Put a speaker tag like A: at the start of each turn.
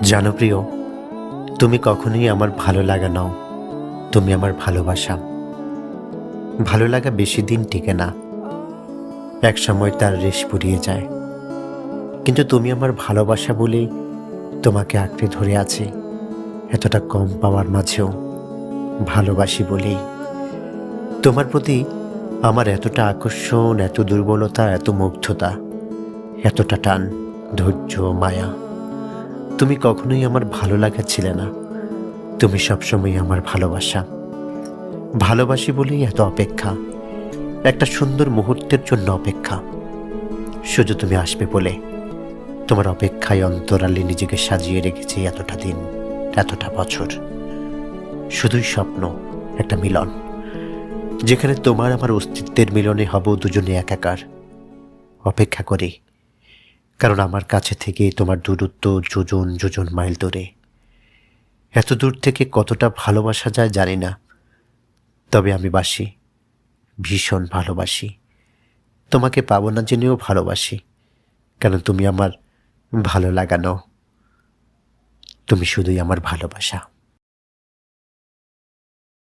A: জানো প্রিয়, তুমি কখনোই আমার ভালো লাগা নও, তুমি আমার ভালোবাসা। ভালো লাগা বেশি দিন টিকে না, এক সময় তার রেশ ফুরিয়ে যায়। কিন্তু তুমি আমার ভালোবাসা বলেই তোমাকে আঁকড়ে ধরে আছি, এতটা কম পাওয়ার মাঝেও ভালোবাসি বলেই। তোমার প্রতি আমার এতটা আকর্ষণ, এত দুর্বলতা, এত মুগ্ধতা, এতটা টান, ধৈর্য, মায়া। তুমি কখনোই আমার ভালো লাগা ছিলে না, তুমি সবসময় আমার ভালোবাসা। ভালোবাসি বলেই এত অপেক্ষা, একটা সুন্দর মুহূর্তের জন্য অপেক্ষা, শুধু তুমি আসবে বলে। তোমার অপেক্ষায় অন্তরালে নিজেকে সাজিয়ে রেখেছি এতটা দিন, এতটা বছর। শুধুই স্বপ্ন, একটা মিলন, যেখানে তোমার আমার অস্তিত্বের মিলনে হব দুজনে একাকার। অপেক্ষা করি, কারণ আমার কাছে থেকে তোমার দূরত্ব যোজন যোজন মাইল দূরে। এত দূর থেকে কতটা ভালোবাসা যায় জানি না, তবে আমি বাসি, ভীষণ ভালোবাসি। তোমাকে পাবো না জেনেও ভালোবাসি, কারণ তুমি আমার ভালো লাগা নও, তুমি শুধুই আমার ভালোবাসা।